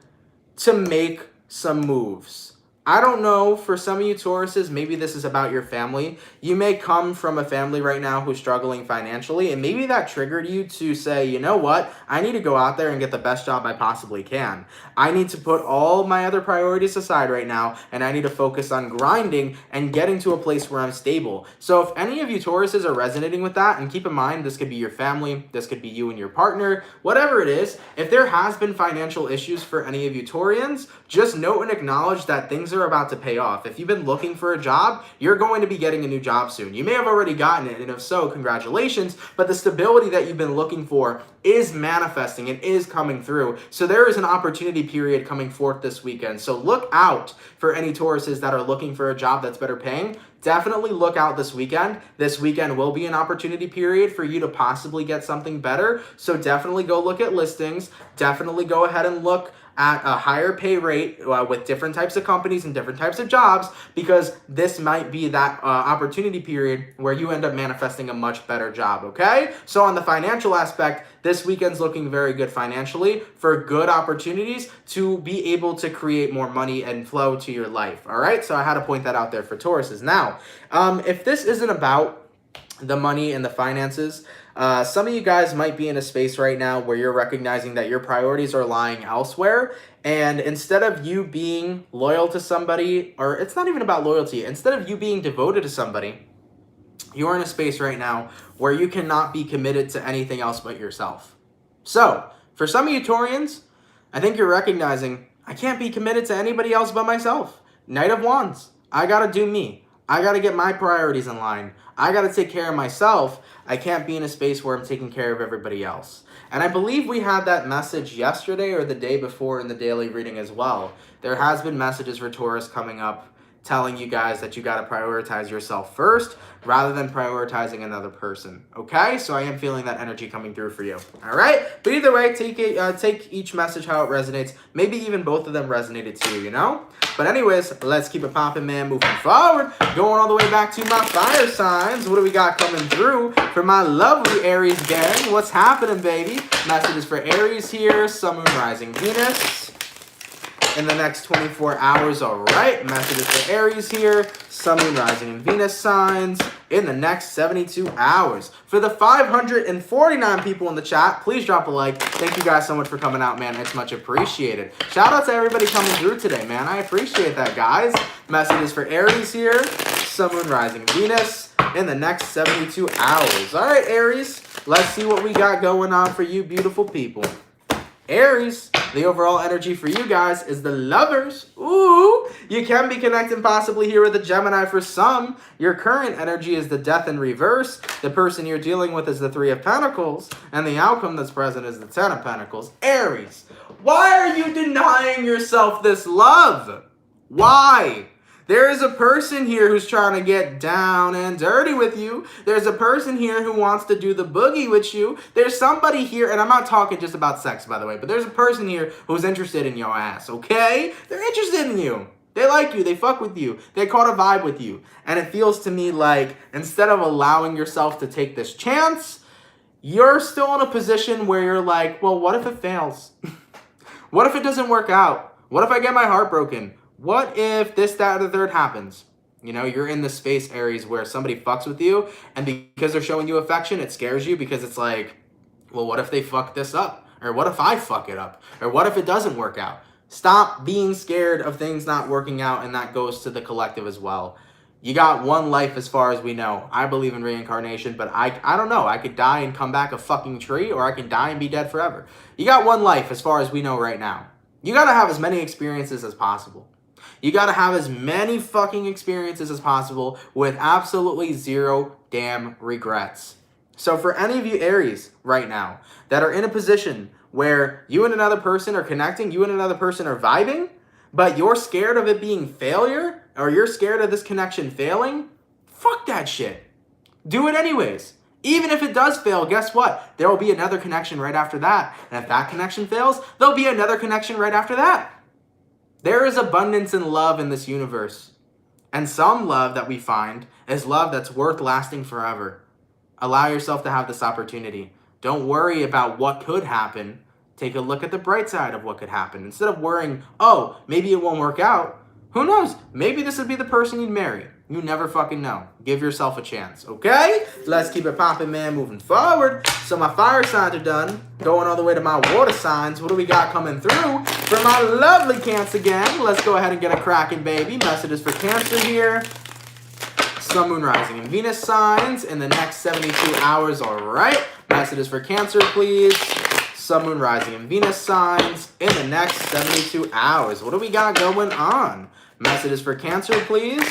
to make some moves. I don't know, for some of you Tauruses, maybe this is about your family. You may come from a family right now who's struggling financially, and maybe that triggered you to say, you know what, I need to go out there and get the best job I possibly can. I need to put all my other priorities aside right now, and I need to focus on grinding and getting to a place where I'm stable. So if any of you Tauruses are resonating with that, and keep in mind, this could be your family, this could be you and your partner, whatever it is, if there has been financial issues for any of you Taurians, just note and acknowledge that things are about to pay off. If you've been looking for a job, you're going to be getting a new job soon. You may have already gotten it, and if so, congratulations, but the stability that you've been looking for is manifesting. It is coming through. So there is an opportunity period coming forth this weekend. So look out for any Tauruses that are looking for a job that's better paying. Definitely look out this weekend. This weekend will be an opportunity period for you to possibly get something better. So definitely go look at listings. Definitely go ahead and look at a higher pay rate with different types of companies and different types of jobs, because this might be that opportunity period where you end up manifesting a much better job, okay? So on the financial aspect, this weekend's looking very good financially for good opportunities to be able to create more money and flow to your life, all right? So I had to point that out there for Tauruses. Now, if this isn't about the money and the finances, some of you guys might be in a space right now where you're recognizing that your priorities are lying elsewhere, and instead of you being loyal to somebody, or it's not even about loyalty, instead of you being devoted to somebody, you're in a space right now where you cannot be committed to anything else but yourself. So, for some of you Taurians, I think you're recognizing, I can't be committed to anybody else but myself. Knight of Wands, I gotta do me. I gotta get my priorities in line. I gotta take care of myself. I can't be in a space where I'm taking care of everybody else. And I believe we had that message yesterday or the day before in the daily reading as well. There has been messages for Taurus coming up telling you guys that you got to prioritize yourself first rather than prioritizing another person, okay? So I am feeling that energy coming through for you, all right? But either way, take each message how it resonates. Maybe even both of them resonated to you, you know? But anyways, let's keep it popping, man, moving forward. Going all the way back to my fire signs. What do we got coming through for my lovely Aries gang? What's happening, baby? Messages for Aries here. Sun, Moon, Rising, Venus. In the next 24 hours, all right. Messages for Aries here. Sun, Moon, Rising, and Venus signs in the next 72 hours. For the 549 people in the chat, please drop a like. Thank you guys so much for coming out, man. It's much appreciated. Shout out to everybody coming through today, man. I appreciate that, guys. Messages for Aries here. Sun, Moon, Rising, Venus in the next 72 hours. All right, Aries. Let's see what we got going on for you beautiful people. Aries, The overall energy for you guys is the Lovers. Ooh, you can be connecting possibly here with a Gemini for some. Your current energy is the Death in reverse. The person you're dealing with is the Three of Pentacles. And the outcome that's present is the Ten of Pentacles. Aries, why are you denying yourself this love? Why? There is a person here who's trying to get down and dirty with you. There's a person here who wants to do the boogie with you. There's somebody here, and I'm not talking just about sex, by the way, but there's a person here who's interested in your ass, okay? They're interested in you. They like you. They fuck with you. They caught a vibe with you. And it feels to me like instead of allowing yourself to take this chance, you're still in a position where you're like, well, what if it fails? What if it doesn't work out? What if I get my heart broken? What if this, that, or the third happens? You know, you're in this space, Aries, where somebody fucks with you, and because they're showing you affection, it scares you because it's like, well, what if they fuck this up? Or what if I fuck it up? Or what if it doesn't work out? Stop being scared of things not working out, and that goes to the collective as well. You got one life as far as we know. I believe in reincarnation, but I don't know. I could die and come back a fucking tree, or I can die and be dead forever. You got one life as far as we know right now. You gotta have as many experiences as possible. You gotta have as many fucking experiences as possible with absolutely zero damn regrets. So for any of you Aries right now that are in a position where you and another person are connecting, you and another person are vibing, but you're scared of it being failure, or you're scared of this connection failing, fuck that shit. Do it anyways. Even if it does fail, guess what? There will be another connection right after that. And if that connection fails, there'll be another connection right after that. There is abundance in love in this universe. And some love that we find is love that's worth lasting forever. Allow yourself to have this opportunity. Don't worry about what could happen. Take a look at the bright side of what could happen. Instead of worrying, oh, maybe it won't work out. Who knows? Maybe this would be the person you'd marry. You never fucking know. Give yourself a chance, okay? Let's keep it popping, man, moving forward. So my fire signs are done. Going all the way to my water signs. What do we got coming through? For my lovely Cancer gang, let's go ahead and get a cracking, baby. Messages for Cancer here. Sun, Moon, Rising, and Venus signs in the next 72 hours, all right? Messages for Cancer, please. Sun, Moon, Rising, and Venus signs in the next 72 hours. What do we got going on? Messages for Cancer, please.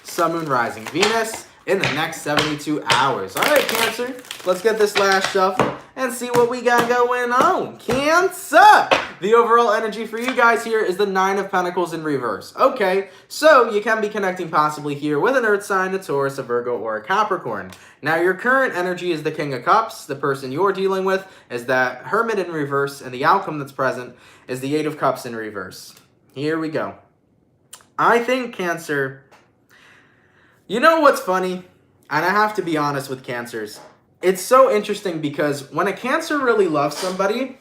Sun, Moon, Rising, Venus in the next 72 hours. All right, Cancer, let's get this last shuffle and see what we got going on. Cancer! The overall energy for you guys here is the Nine of Pentacles in reverse. Okay, so you can be connecting possibly here with an Earth sign, a Taurus, a Virgo, or a Capricorn. Now, your current energy is the King of Cups. The person you're dealing with is that Hermit in reverse, and the outcome that's present is the Eight of Cups in reverse. Here we go. I think, Cancer, you know what's funny? And I have to be honest with Cancers. It's so interesting because when a Cancer really loves somebody,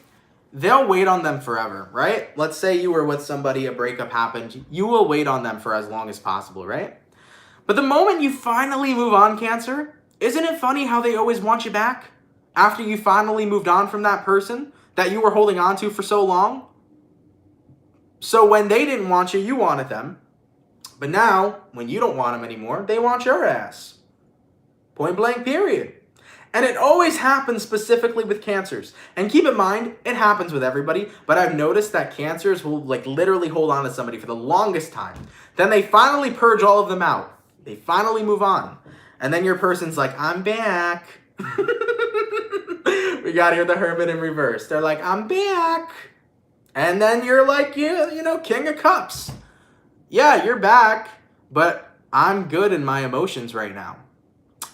they'll wait on them forever, right? Let's say you were with somebody, a breakup happened. You will wait on them for as long as possible, right? But the moment you finally move on, Cancer, isn't it funny how they always want you back? After you finally moved on from that person that you were holding on to for so long? So when they didn't want you, you wanted them. But now, when you don't want them anymore, they want your ass. Point blank, period. And it always happens specifically with Cancers. And keep in mind, it happens with everybody, but I've noticed that Cancers will literally hold on to somebody for the longest time. Then they finally purge all of them out. They finally move on. And then your person's like, I'm back. We got here the Hermit in reverse. They're like, I'm back. And then you're like, you know, King of Cups. Yeah, you're back, but I'm good in my emotions right now.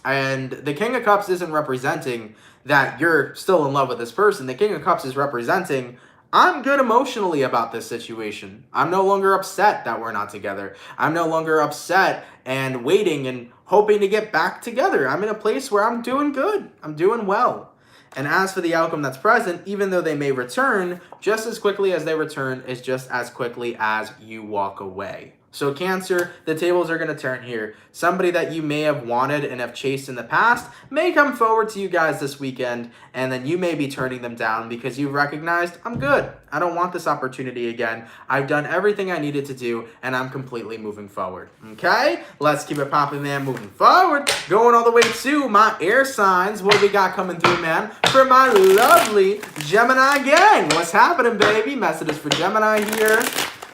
And the King of Cups isn't representing that you're still in love with this person. The King of Cups is representing, I'm good emotionally about this situation. I'm no longer upset that we're not together. I'm no longer upset and waiting and hoping to get back together. I'm in a place where I'm doing good. I'm doing well. And as for the outcome that's present, even though they may return, just as quickly as they return is just as quickly as you walk away. So Cancer, the tables are going to turn here. Somebody that you may have wanted and have chased in the past may come forward to you guys this weekend, and then you may be turning them down because you've recognized, I'm good. I don't want this opportunity again. I've done everything I needed to do, and I'm completely moving forward. Okay? Let's keep it popping, man. Moving forward. Going all the way to my air signs. What do we got coming through, man? For my lovely Gemini gang. What's happening, baby? Messages for Gemini here.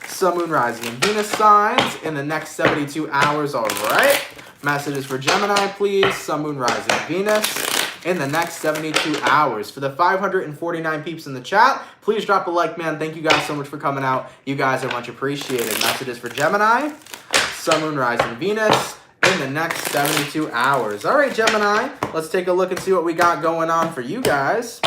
Sun, Moon, Rising, and Venus signs in the next 72 hours, all right? Messages for Gemini, please. Sun, Moon, Rising, Venus in the next 72 hours. For the 549 peeps in the chat, please drop a like, man. Thank you guys so much for coming out. You guys are much appreciated. Messages for Gemini, Sun, Moon, Rising, Venus in the next 72 hours. All right, Gemini, let's take a look and see what we got going on for you guys.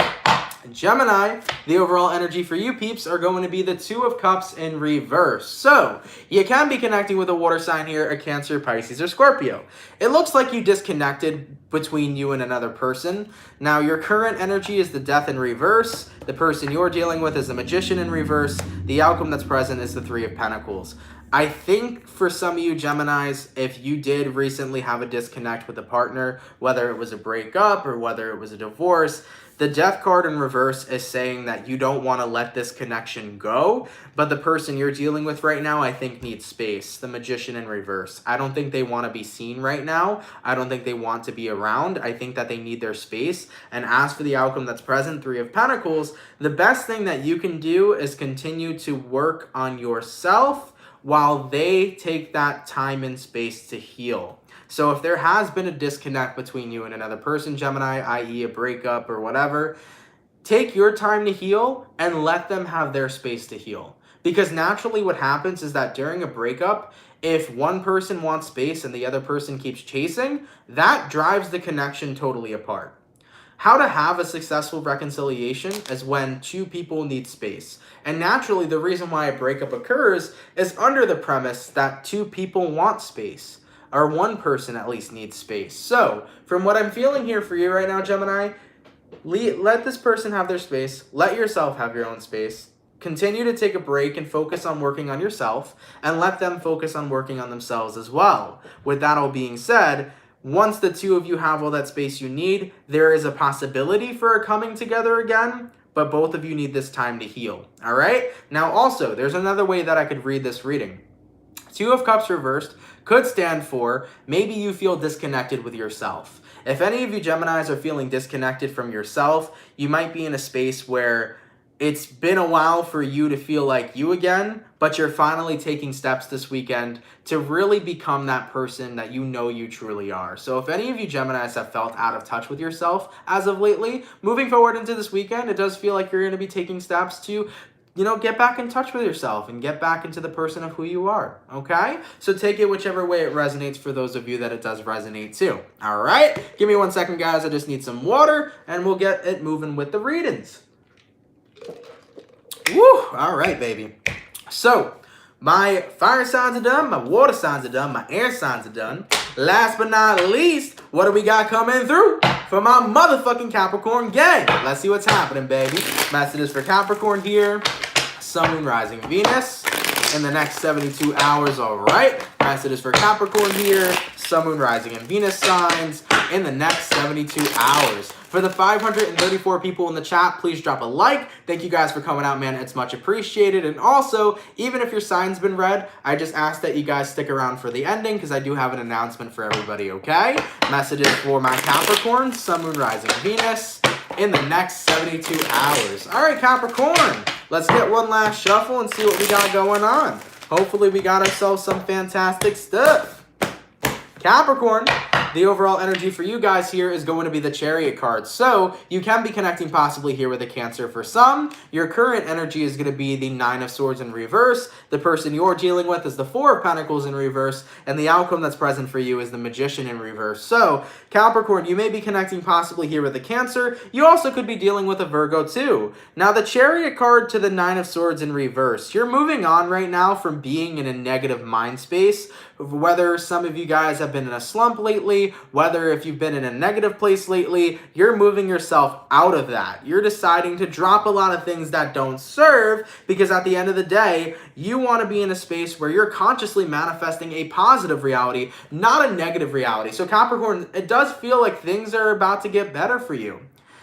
Gemini, the overall energy for you peeps are going to be the Two of Cups in reverse. So, you can be connecting with a water sign here, a Cancer, Pisces, or Scorpio. It looks like you disconnected between you and another person. Now, your current energy is the Death in reverse. The person you're dealing with is the Magician in reverse. The outcome that's present is the Three of Pentacles. I think for some of you Geminis, if you did recently have a disconnect with a partner, whether it was a breakup or whether it was a divorce, the Death card in reverse is saying that you don't want to let this connection go, but the person you're dealing with right now, I think, needs space. The Magician in reverse. I don't think they want to be seen right now. I don't think they want to be around. I think that they need their space. And as for the outcome that's present, Three of Pentacles, the best thing that you can do is continue to work on yourself while they take that time and space to heal. So if there has been a disconnect between you and another person, Gemini, i.e. a breakup or whatever, take your time to heal and let them have their space to heal. Because naturally what happens is that during a breakup, if one person wants space and the other person keeps chasing, that drives the connection totally apart. How to have a successful reconciliation is when two people need space. And naturally, the reason why a breakup occurs is under the premise that two people want space. Or one person at least needs space. So, from what I'm feeling here for you right now, Gemini, let this person have their space. Let yourself have your own space. Continue to take a break and focus on working on yourself. And let them focus on working on themselves as well. With that all being said, once the two of you have all that space you need, there is a possibility for a coming together again. But both of you need this time to heal. All right? Now also, there's another way that I could read this reading. Two of Cups reversed could stand for maybe you feel disconnected with yourself. If any of you Geminis are feeling disconnected from yourself, you might be in a space where it's been a while for you to feel like you again, but you're finally taking steps this weekend to really become that person that you know you truly are. So if any of you Geminis have felt out of touch with yourself as of lately, moving forward into this weekend, it does feel like you're going to be taking steps to get back in touch with yourself and get back into the person of who you are, okay? So take it whichever way it resonates for those of you that it does resonate too, all right? Give me 1 second, guys. I just need some water, and we'll get it moving with the readings. Woo! All right, baby. So, my fire signs are done, my water signs are done, my air signs are done. Last but not least, what do we got coming through for my motherfucking Capricorn gang? Let's see what's happening, baby. Messages for Capricorn here. Sun, Moon, Rising, Venus in the next 72 hours, all right? Messages for Capricorn here. Sun, Moon, Rising, and Venus signs in the next 72 hours. For the 534 people in the chat, please drop a like. Thank you guys for coming out, man. It's much appreciated. And also, even if your sign's been read, I just ask that you guys stick around for the ending because I do have an announcement for everybody, okay? Messages for my Capricorn, Sun, Moon, Rising, Venus in the next 72 hours. All right, Capricorn, let's get one last shuffle and see what we got going on. Hopefully, we got ourselves some fantastic stuff. Capricorn, the overall energy for you guys here is going to be the Chariot card. So you can be connecting possibly here with a Cancer for some. Your current energy is going to be the Nine of Swords in reverse. The person you're dealing with is the Four of Pentacles in reverse. And the outcome that's present for you is the Magician in reverse. So Capricorn, you may be connecting possibly here with a Cancer. You also could be dealing with a Virgo too. Now the Chariot card to the Nine of Swords in reverse. You're moving on right now from being in a negative mind space whether some of you guys have been in a slump lately, whether if you've been in a negative place lately, you're moving yourself out of that. You're deciding to drop a lot of things that don't serve, because at the end of the day, you want to be in a space where you're consciously manifesting a positive reality, not a negative reality. So Capricorn, it does feel like things are about to get better for you.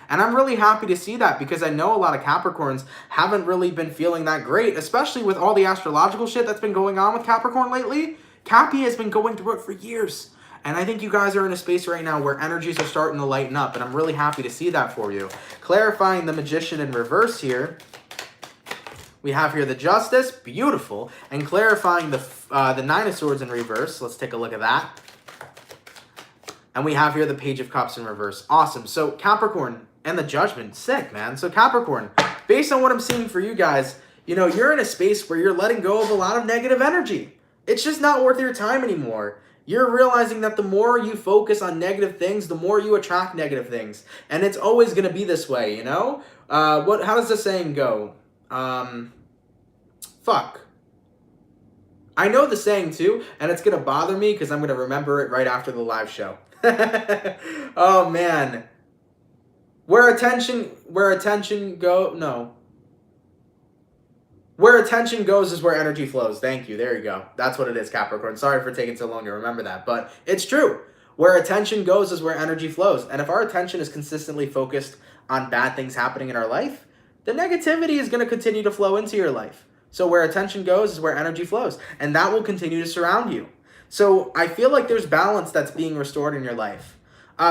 And I'm really happy to see that, because I know a lot of Capricorns haven't really been feeling that great, especially with all the astrological shit that's been going on with Capricorn lately. Cappy has been going through it for years. And I think you guys are in a space right now where energies are starting to lighten up, and I'm really happy to see that for you. Clarifying the Magician in reverse here. We have here the Justice, beautiful. And clarifying the Nine of Swords in reverse. Let's take a look at that. And we have here the Page of Cups in reverse. Awesome. So Capricorn and the Judgment, sick, man. So Capricorn, based on what I'm seeing for you guys, you know, you're in a space where you're letting go of a lot of negative energy. It's just not worth your time anymore. You're realizing that the more you focus on negative things, the more you attract negative things. And it's always going to be this way, you know? How does the saying go? Fuck. I know the saying too, and it's going to bother me because I'm going to remember it right after the live show. Oh, man. Where attention goes is where energy flows. Thank you. There you go. That's what it is, Capricorn. Sorry for taking so long to remember that, but it's true. Where attention goes is where energy flows. And if our attention is consistently focused on bad things happening in our life, the negativity is going to continue to flow into your life. So where attention goes is where energy flows, and that will continue to surround you. So I feel like there's balance that's being restored in your life.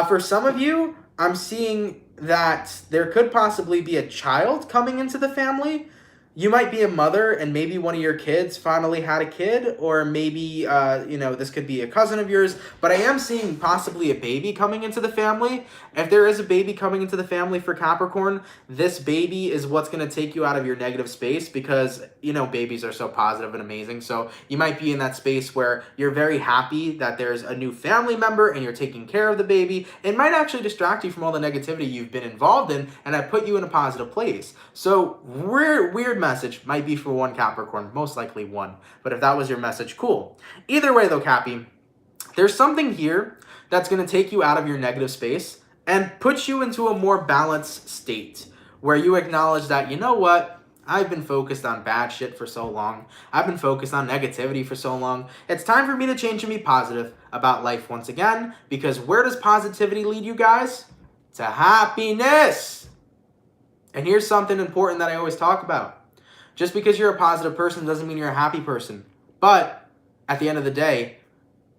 For some of you, I'm seeing that there could possibly be a child coming into the family. You might be a mother, and maybe one of your kids finally had a kid, or maybe, you know, this could be a cousin of yours, but I am seeing possibly a baby coming into the family. If there is a baby coming into the family for Capricorn, this baby is what's going to take you out of your negative space, because, you know, babies are so positive and amazing. So you might be in that space where you're very happy that there's a new family member and you're taking care of the baby. It might actually distract you from all the negativity you've been involved in, and I put you in a positive place. So weird message might be for one Capricorn, most likely one. But if that was your message, cool. Either way though, Cappy, there's something here that's going to take you out of your negative space and put you into a more balanced state where you acknowledge that, you know what, I've been focused on bad shit for so long. I've been focused on negativity for so long. It's time for me to change and be positive about life once again, because where does positivity lead you guys? To happiness. And here's something important that I always talk about. Just because you're a positive person doesn't mean you're a happy person. But at the end of the day,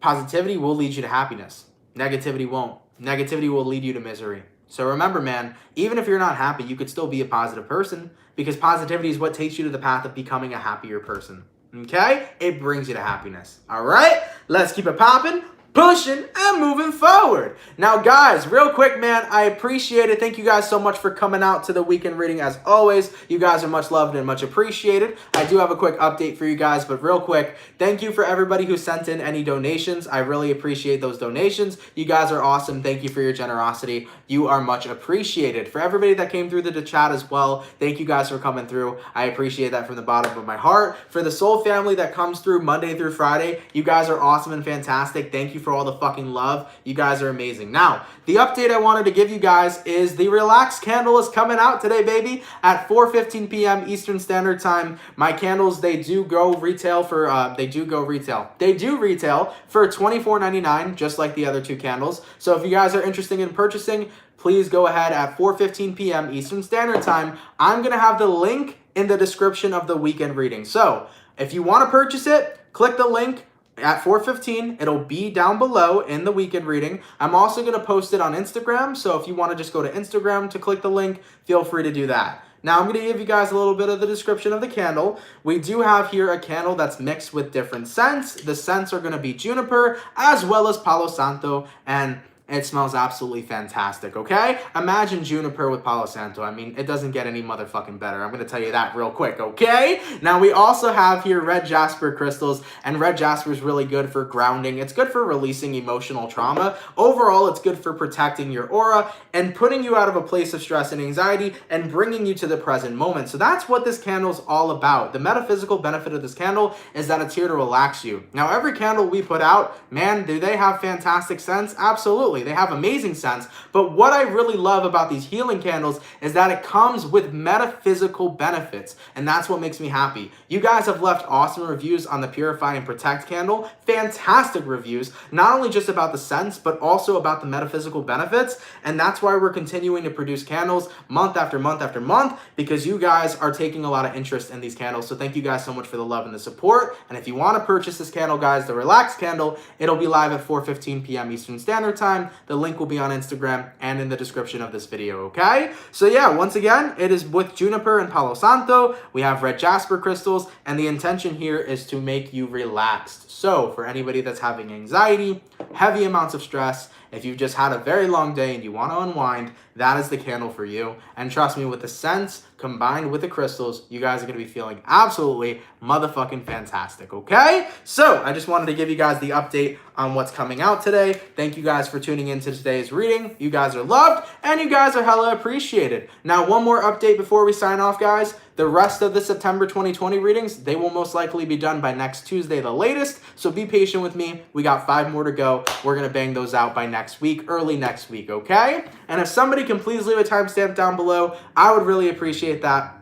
positivity will lead you to happiness. Negativity won't. Negativity will lead you to misery. So remember, man, even if you're not happy, you could still be a positive person, because positivity is what takes you to the path of becoming a happier person. Okay? It brings you to happiness. All right? Let's keep it popping, pushing, and moving forward. Now, guys, real quick, man, I appreciate it. Thank you guys so much for coming out to the weekend reading. As always, you guys are much loved and much appreciated. I do have a quick update for you guys, but real quick, thank you for everybody who sent in any donations. I really appreciate those donations. You guys are awesome. Thank you for your generosity. You are much appreciated. For everybody that came through the chat as well, thank you guys for coming through. I appreciate that from the bottom of my heart. For the Soul family that comes through Monday through Friday, you guys are awesome and fantastic. Thank you for all the fucking love. You guys are amazing. Now, the update I wanted to give you guys is the Relax candle is coming out today, baby, at 4:15 p.m. Eastern Standard Time. My candles, they do retail for $24.99, just like the other two candles. So if you guys are interested in purchasing, please go ahead at 4:15 p.m. Eastern Standard Time. I'm going to have the link in the description of the weekend reading. So if you want to purchase it, click the link at 4:15. It'll be down below in the weekend reading. I'm also going to post it on Instagram, so if you want to just go to Instagram to click the link, feel free to do that. Now, I'm going to give you guys a little bit of the description of the candle. We do have here a candle that's mixed with different scents. The scents are going to be juniper as well as Palo Santo, and It smells absolutely fantastic, okay? Imagine juniper with Palo Santo. I mean, it doesn't get any motherfucking better. I'm going to tell you that real quick, okay? Now, we also have here red jasper crystals, and red jasper is really good for grounding. It's good for releasing emotional trauma. Overall, it's good for protecting your aura and putting you out of a place of stress and anxiety and bringing you to the present moment. So that's what this candle is all about. The metaphysical benefit of this candle is that it's here to relax you. Now, every candle we put out, man, do they have fantastic scents? Absolutely. They have amazing scents. But what I really love about these healing candles is that it comes with metaphysical benefits. And that's what makes me happy. You guys have left awesome reviews on the Purify and Protect candle. Fantastic reviews. Not only just about the scents, but also about the metaphysical benefits. And that's why we're continuing to produce candles month after month after month, because you guys are taking a lot of interest in these candles. So thank you guys so much for the love and the support. And if you want to purchase this candle, guys, the Relax candle, it'll be live at 4:15 p.m. Eastern Standard Time. The link will be on Instagram and in the description of this video, okay? So yeah, once again, it is with juniper and Palo Santo. We have red jasper crystals, and the intention here is to make you relaxed. So for anybody that's having anxiety, heavy amounts of stress, if you've just had a very long day and you want to unwind, that is the candle for you. And trust me, with the scents combined with the crystals, you guys are going to be feeling absolutely motherfucking fantastic, okay? So I just wanted to give you guys the update on what's coming out today. Thank you guys for tuning into today's reading. You guys are loved, and you guys are hella appreciated. Now, one more update before we sign off, guys. The rest of the September 2020 readings, they will most likely be done by next Tuesday, the latest. So be patient with me. We got 5 more to go. We're going to bang those out by next week, early next week, okay? And if somebody can please leave a timestamp down below, I would really appreciate that.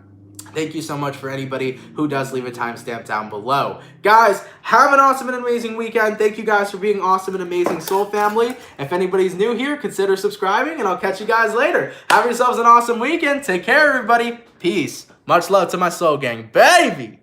Thank you so much for anybody who does leave a timestamp down below. Guys, have an awesome and amazing weekend. Thank you guys for being awesome and amazing soul family. If anybody's new here, consider subscribing, and I'll catch you guys later. Have yourselves an awesome weekend. Take care, everybody. Peace. Much love to my soul gang, baby.